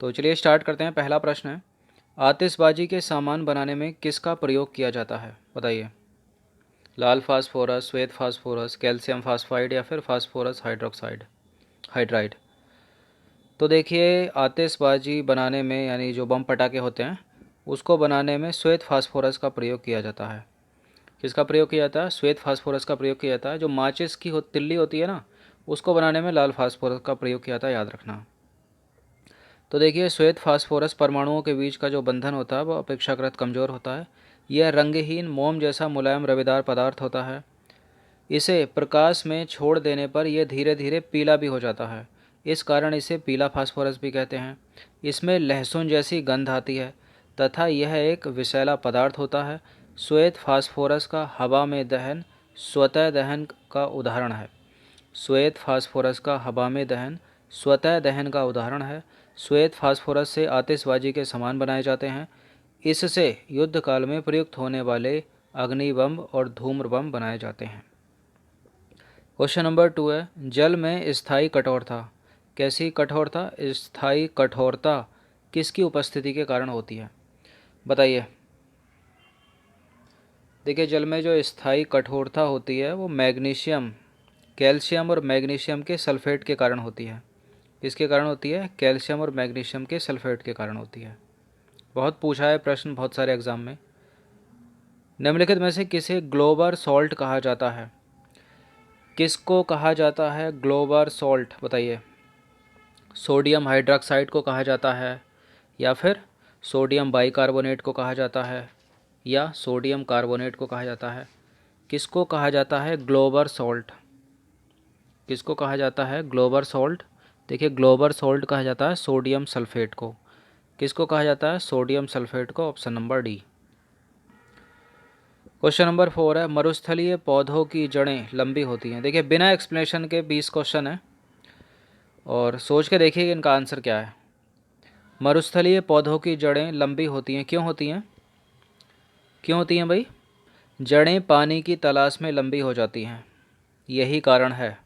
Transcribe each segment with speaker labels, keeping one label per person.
Speaker 1: तो चलिए स्टार्ट करते हैं। पहला प्रश्न है, आतिशबाजी के सामान बनाने में किसका प्रयोग किया जाता है? बताइए। लाल फास्फोरस, श्वेत फास्फोरस, कैल्शियम फास्फाइड या फिर फास्फोरस हाइड्राइड। तो देखिए, आतिशबाजी बनाने में यानी जो बम पटाखे होते हैं उसको बनाने में श्वेत फास्फोरस का प्रयोग किया जाता है। किसका प्रयोग किया जाता है? श्वेत फास्फोरस का प्रयोग किया जाता है। जो माचिस की तिल्ली होती है ना, उसको बनाने में लाल फास्फोरस का प्रयोग किया जाता है, याद रखना। तो देखिए, श्वेत फास्फोरस परमाणुओं के बीच का जो बंधन होता है वो अपेक्षाकृत कमज़ोर होता है। यह रंगहीन मोम जैसा मुलायम रवेदार पदार्थ होता है। इसे प्रकाश में छोड़ देने पर यह धीरे धीरे पीला भी हो जाता है। इस कारण इसे पीला फास्फोरस भी कहते हैं। इसमें लहसुन जैसी गंध आती है तथा यह एक विषैला पदार्थ होता है। श्वेत फास्फोरस का हवा में दहन स्वतः दहन का उदाहरण है। श्वेत फास्फोरस का हवा में दहन स्वतः दहन का उदाहरण है। श्वेत फास्फोरस से आतिशबाजी के सामान बनाए जाते हैं। इससे युद्ध काल में प्रयुक्त होने वाले अग्नि बम और धूम्र बम बनाए जाते हैं। क्वेश्चन नंबर 2 है, जल में स्थायी कठोरता। कैसी कठोरता? स्थायी कठोरता किसकी उपस्थिति के कारण होती है? बताइए। देखिए, जल में जो स्थायी कठोरता होती है वो मैग्नीशियम, कैल्शियम और मैग्नीशियम के सल्फेट के कारण होती है। किसके कारण होती है? कैल्शियम और मैग्नीशियम के सल्फेट के कारण होती है। बहुत पूछा है प्रश्न बहुत सारे एग्जाम में। निम्नलिखित में से किसे ग्लोबल सॉल्ट कहा जाता है? किसको कहा जाता है ग्लोबल सॉल्ट? बताइए। सोडियम हाइड्रोक्साइड को कहा जाता है, या फिर सोडियम बाइकार्बोनेट को कहा जाता है, या सोडियम कार्बोनेट को कहा जाता है? किसको कहा जाता है ग्लोबल सॉल्ट? किसको कहा जाता है ग्लोबल सॉल्ट? देखिए, ग्लोबल सॉल्ट कहा जाता है सोडियम सल्फेट को। किसको कहा जाता है? सोडियम सल्फेट को। Option number D. Question number 4 है, मरुस्थलीय पौधों की जड़ें लंबी होती हैं। देखिए, बिना एक्सप्लेनेशन के 20 क्वेश्चन है और सोच के देखिए कि इनका आंसर क्या है। मरुस्थलीय पौधों की जड़ें लंबी होती हैं, क्यों होती हैं? क्यों होती हैं भाई? जड़ें पानी की तलाश में लंबी हो जाती हैं, यही कारण है।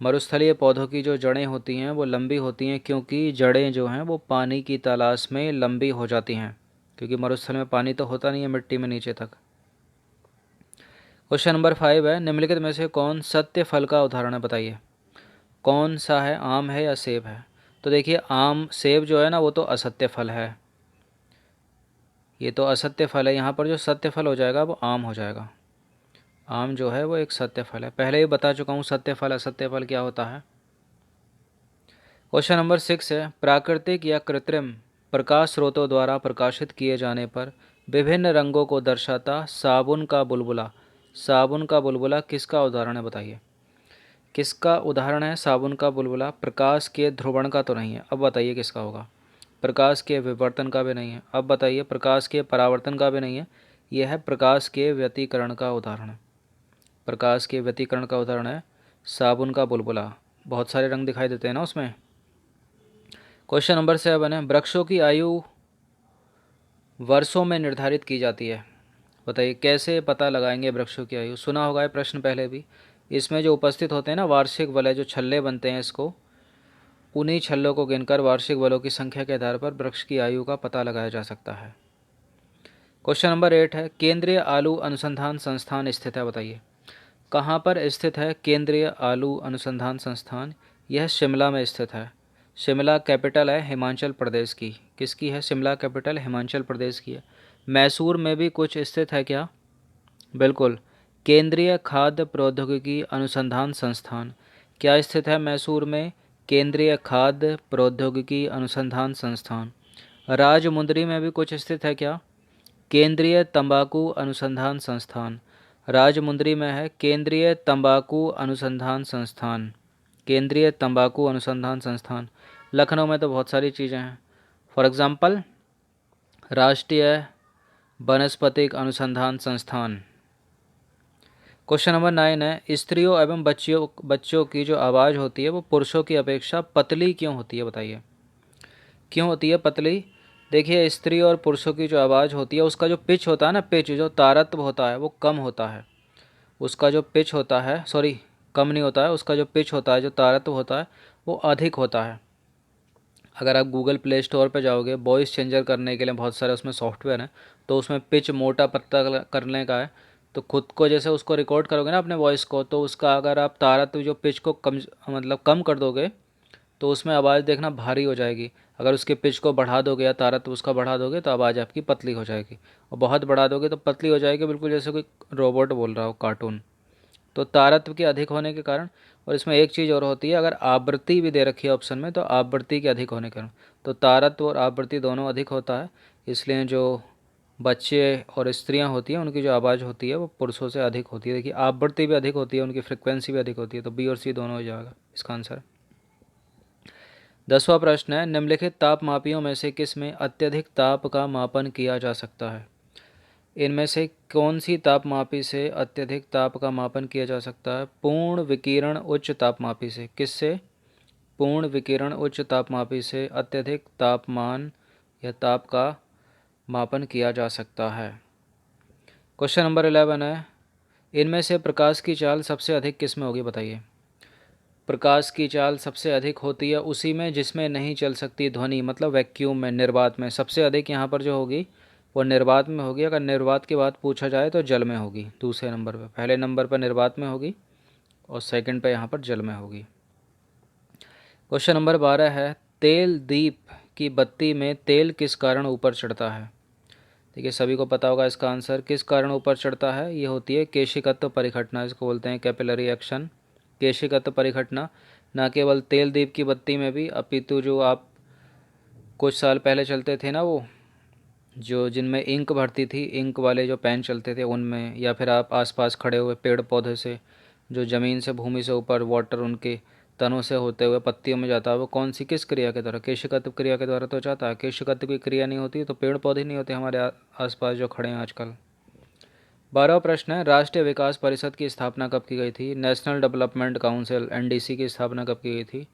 Speaker 1: मरुस्थलीय पौधों की जो जड़ें होती हैं वो लंबी होती हैं क्योंकि जड़ें जो हैं वो पानी की तलाश में लंबी हो जाती हैं, क्योंकि मरुस्थल में पानी तो होता नहीं है मिट्टी में नीचे तक। क्वेश्चन नंबर 5 है, निम्नलिखित में से कौन सत्य फल का उदाहरण है? बताइए। कौन सा है? आम है या सेब है? तो देखिए, आम सेब जो है ना वो तो असत्य फल है, ये तो असत्य फल है। यहाँ पर जो सत्य फल हो जाएगा वो आम हो जाएगा। आम जो है वो एक सत्य फल है, पहले ही बता चुका हूँ सत्य फल असत्य फल क्या होता है। क्वेश्चन नंबर 6 है, प्राकृतिक या कृत्रिम प्रकाश स्रोतों द्वारा प्रकाशित किए जाने पर विभिन्न रंगों को दर्शाता साबुन का बुलबुला। साबुन का बुलबुला किसका उदाहरण है? बताइए। किसका उदाहरण है साबुन का बुलबुला? प्रकाश के ध्रुवण का तो नहीं है, अब बताइए किसका होगा। प्रकाश के विवर्तन का भी नहीं है, अब बताइए। प्रकाश के परावर्तन का भी नहीं है, यह है प्रकाश के व्यतिकरण का उदाहरण। प्रकाश के व्यतिकरण का उदाहरण है साबुन का बुलबुला। बहुत सारे रंग दिखाई देते हैं ना उसमें। क्वेश्चन नंबर 7 है, वृक्षों की आयु वर्षों में निर्धारित की जाती है। बताइए, कैसे पता लगाएंगे वृक्षों की आयु? सुना होगा ये प्रश्न पहले भी। इसमें जो उपस्थित होते हैं ना वार्षिक वलय, जो छल्ले बनते हैं इसको, उन्हीं छल्लों को गिनकर वार्षिक वलों की संख्या के आधार पर वृक्ष की आयु का पता लगाया जा सकता है। क्वेश्चन नंबर 8 है, केंद्रीय आलू अनुसंधान संस्थान स्थित है। बताइए, कहाँ पर स्थित है केंद्रीय आलू अनुसंधान संस्थान? यह शिमला में स्थित है। शिमला कैपिटल है हिमाचल प्रदेश की। किसकी है? शिमला कैपिटल हिमाचल प्रदेश की है। मैसूर में भी कुछ स्थित है क्या? बिल्कुल, केंद्रीय खाद्य प्रौद्योगिकी अनुसंधान संस्थान। क्या स्थित है मैसूर में? केंद्रीय खाद्य प्रौद्योगिकी अनुसंधान संस्थान। राजमुंदरी में भी कुछ स्थित है क्या? केंद्रीय तंबाकू अनुसंधान संस्थान। राजमुंदरी में है केंद्रीय तंबाकू अनुसंधान संस्थान। केंद्रीय तंबाकू अनुसंधान संस्थान। लखनऊ में तो बहुत सारी चीज़ें हैं, फॉर एग्ज़ाम्पल राष्ट्रीय वनस्पतिक अनुसंधान संस्थान। क्वेश्चन नंबर 9 है, स्त्रियों एवं बच्चों की जो आवाज़ होती है वो पुरुषों की अपेक्षा पतली क्यों होती है? बताइए, क्यों होती है पतली? देखिए, स्त्री और पुरुषों की जो आवाज़ होती है उसका जो पिच होता है ना, पिच जो तारत्व होता है वो कम होता है। उसका जो पिच होता है, सॉरी कम नहीं होता है, उसका जो पिच होता है, जो तारत्व होता है वो अधिक होता है। अगर आप गूगल प्ले स्टोर पे जाओगे, वॉइस चेंजर करने के लिए बहुत सारे उसमें सॉफ्टवेयर हैं, तो उसमें पिच मोटा पतला करने का है। तो खुद को जैसे उसको रिकॉर्ड करोगे ना अपने वॉइस को, तो उसका अगर आप तारत्व जो पिच को कम मतलब कम कर दोगे, तो उसमें आवाज़ देखना भारी हो जाएगी। अगर उसके पिच को बढ़ा दोगे या तारत्व उसका बढ़ा दोगे तो आवाज़ आपकी पतली हो जाएगी, और बहुत बढ़ा दोगे तो पतली हो जाएगी, बिल्कुल जैसे कोई रोबोट बोल रहा हो, कार्टून। तो तारत्व के अधिक होने के कारण, और इसमें एक चीज़ और होती है, अगर आवृत्ति भी दे रखी है ऑप्शन में, तो आवृत्ति के अधिक होने के कारण, तो तारत्व और आवृत्ति दोनों अधिक होता है, इसलिए जो बच्चे और स्त्रियां होती हैं उनकी जो आवाज़ होती है वो पुरुषों से अधिक होती है। देखिए आवृत्ति भी अधिक होती है, उनकी फ्रिक्वेंसी भी अधिक होती है, तो बी और सी दोनों हो जाएगा इसका आंसर। 10वां प्रश्न है, निम्नलिखित ताप मापियों में से किस में अत्यधिक ताप का मापन किया जा सकता है? इनमें से कौन सी तापमापी से अत्यधिक ताप का मापन किया जा सकता है? पूर्ण विकिरण उच्च तापमापी से। किससे? पूर्ण विकिरण उच्च तापमापी से अत्यधिक तापमान या ताप का मापन किया जा सकता है। क्वेश्चन नंबर 11 है, इनमें से प्रकाश की चाल सबसे अधिक किस में होगी, बताइए। प्रकाश की चाल सबसे अधिक होती है उसी में जिसमें नहीं चल सकती ध्वनि, मतलब वैक्यूम में, निर्वात में। सबसे अधिक यहाँ पर जो होगी वो निर्वात में होगी। अगर निर्वात की बात पूछा जाए तो जल में होगी दूसरे नंबर पर। पहले नंबर पर निर्वात में होगी और सेकंड पे यहाँ पर जल में होगी। क्वेश्चन नंबर 12 है, तेल दीप की बत्ती में तेल किस कारण ऊपर चढ़ता है? देखिए सभी को पता होगा इसका आंसर। किस कारण ऊपर चढ़ता है? ये होती है केशिकत्व परिघटना, इसको बोलते हैं कैपिलरी एक्शन। केशिकत्व परिघटना न केवल तेल दीप की बत्ती में भी, अपितु जो आप कुछ साल पहले चलते थे ना, वो जो जिनमें इंक भरती थी, इंक वाले जो पेन चलते थे उनमें, या फिर आप आसपास खड़े हुए पेड़ पौधे से जो ज़मीन से, भूमि से ऊपर वाटर उनके तनों से होते हुए पत्तियों में जाता है, वो कौन सी किस क्रिया के द्वारा? केशिकत्व क्रिया के द्वारा तो जाता है। केशिकत्व की क्रिया नहीं होती तो पेड़ पौधे नहीं होते हमारे आसपास जो खड़े हैं आजकल। 12वां प्रश्न है, राष्ट्रीय विकास परिषद की स्थापना कब की गई थी? नेशनल डेवलपमेंट काउंसिल एनडीसी की स्थापना कब की गई थी?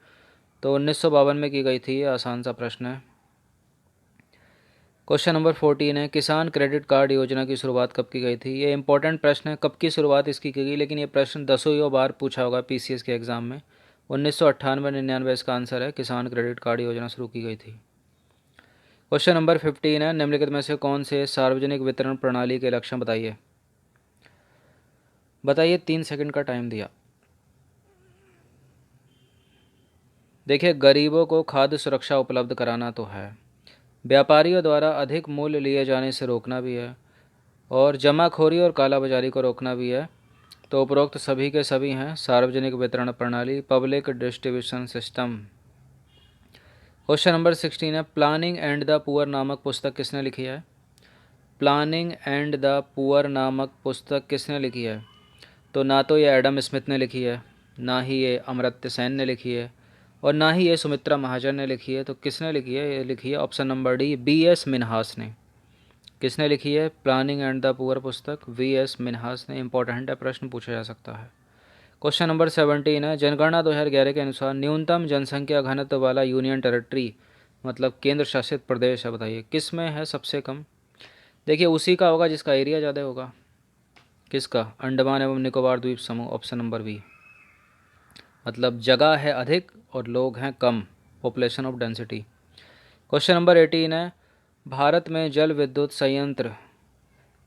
Speaker 1: तो 1952 में की गई थी। ये आसान सा प्रश्न है। क्वेश्चन नंबर 14 है, किसान क्रेडिट कार्ड योजना की शुरुआत कब की गई थी? ये इंपॉर्टेंट प्रश्न है, कब की शुरुआत इसकी की गई, लेकिन ये प्रश्न 10वीं बार पूछा होगा पीसीएस के एग्जाम में। 1998-99 इसका आंसर है, किसान क्रेडिट कार्ड योजना शुरू की गई थी। क्वेश्चन नंबर 15 है, निम्नलिखित में से कौन से सार्वजनिक वितरण प्रणाली के लक्षण बताइए। बताइए, 3 सेकंड का टाइम दिया। देखिए गरीबों को खाद्य सुरक्षा उपलब्ध कराना तो है, व्यापारियों द्वारा अधिक मूल्य लिए जाने से रोकना भी है, और जमाखोरी और कालाबाजारी को रोकना भी है। तो उपरोक्त सभी के सभी हैं सार्वजनिक वितरण प्रणाली, public distribution system. Question number 16 है, प्लानिंग एंड द पुअर नामक पुस्तक किसने लिखी है? प्लानिंग एंड द पुअर नामक पुस्तक किसने लिखी है? तो ना तो ये एडम स्मिथ ने लिखी है, ना ही ये अमर्त्य सेन ने लिखी है, और ना ही ये सुमित्रा महाजन ने लिखी है। तो किसने लिखी है? ये लिखी है option number D, BS Minhas ने। किसने लिखी है प्लानिंग एंड द पुअर पुस्तक? वीएस मिन्हास ने। इंपॉर्टेंट है, प्रश्न पूछा जा सकता है। क्वेश्चन नंबर 17 है, जनगणना 2011 के अनुसार न्यूनतम जनसंख्या घनत्व वाला यूनियन टेरिटरी मतलब केंद्र शासित प्रदेश है, बताइए किस में है सबसे कम? देखिए उसी का होगा जिसका एरिया ज़्यादा होगा। किसका? अंडमान एवं निकोबार द्वीप समूह, ऑप्शन नंबर बी। मतलब जगह है अधिक और लोग हैं कम, population of density. Question number 18 है, भारत में जल विद्युत संयंत्र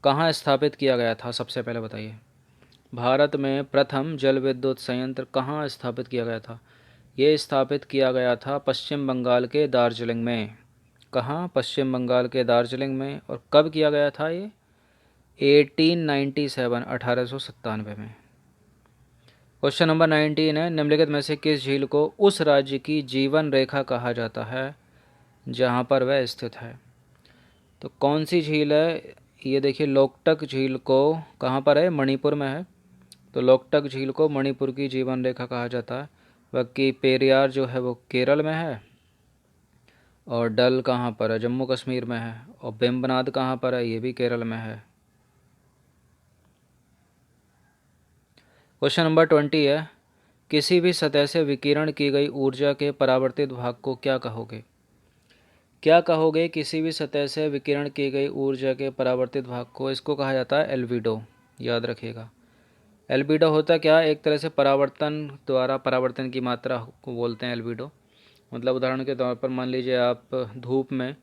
Speaker 1: कहाँ स्थापित किया गया था? सबसे पहले बताइए, भारत में प्रथम जल विद्युत संयंत्र कहाँ स्थापित किया गया था? ये स्थापित किया गया था पश्चिम बंगाल के दार्जिलिंग में। कहाँ? पश्चिम बंगाल के दार्जिलिंग में। और कब किया गया था ये? 1897, 1897 में। क्वेश्चन नंबर 19 है, निम्नलिखित में से किस झील को उस राज्य की जीवन रेखा कहा जाता है जहाँ पर वह स्थित है? तो कौन सी झील है? ये देखिए लोकटक झील को कहाँ पर है? मणिपुर में है। तो लोकटक झील को मणिपुर की जीवन रेखा कहा जाता है। बाकी पेरियार जो है वो केरल में है, और डल कहाँ पर है? जम्मू कश्मीर में है। और वेम्बनाड कहाँ पर है? ये भी केरल में है। क्वेश्चन नंबर 20 है, किसी भी सतह से विकिरण की गई ऊर्जा के परावर्तित भाग को क्या कहोगे? क्या कहोगे किसी भी सतह से विकिरण की गई ऊर्जा के परावर्तित भाग को? इसको कहा जाता है एल्बिडो, याद रखिएगा। एल्बिडो होता क्या? एक तरह से परावर्तन द्वारा, परावर्तन की मात्रा को बोलते हैं एल्बिडो। मतलब उदाहरण के तौर पर मान लीजिए आप धूप में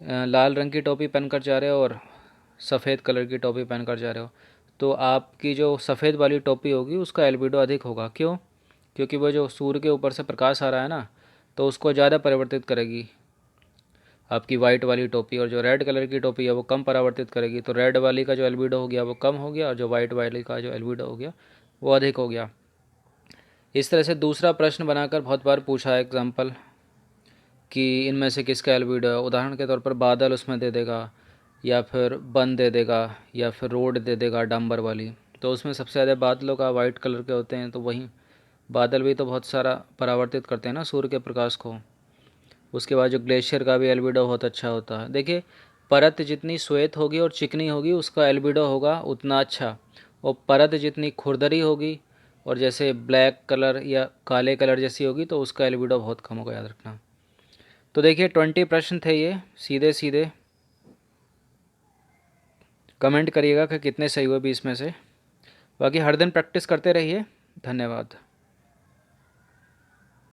Speaker 1: लाल रंग की टोपी पहनकर जा रहे हो और सफ़ेद कलर की टोपी पहनकर जा रहे हो, तो आपकी जो सफ़ेद वाली टोपी होगी उसका एल्बिडो अधिक होगा। क्यों? क्योंकि वो जो सूर्य के ऊपर से प्रकाश आ रहा है ना, तो उसको ज़्यादा परावर्तित करेगी आपकी वाइट वाली टोपी, और जो रेड कलर की टोपी है वो कम परावर्तित करेगी। तो रेड वाली का जो एल्बिडो हो गया वो कम हो गया, और जो वाइट वाली का जो एल्बिडो हो गया वो अधिक हो गया। इस तरह से दूसरा प्रश्न बनाकर बहुत बार पूछा है एग्जाम्पल कि इनमें से किसका एल्बिडो है। उदाहरण के तौर पर बादल उसमें दे देगा, या फिर वन दे देगा, या फिर रोड दे देगा डांबर वाली। तो उसमें सबसे ज़्यादा बादलों का वाइट कलर के होते हैं, तो वहीं बादल भी तो बहुत सारा परावर्तित करते हैं ना सूर्य के प्रकाश को। उसके बाद जो ग्लेशियर का भी एल्बिडो बहुत अच्छा होता है। देखिए, परत जितनी श्वेत होगी और चिकनी होगी उसका एल्बिडो होगा उतना अच्छा, और परत जितनी खुरदरी होगी और जैसे ब्लैक कलर या काले कलर जैसी होगी तो उसका एल्बिडो बहुत कम होगा, याद रखना। तो देखिए 20 प्रश्न थे ये, सीधे सीधे। कमेंट करिएगा कि कितने सही हुए 20 में से। बाकी हर दिन प्रैक्टिस करते रहिए। धन्यवाद।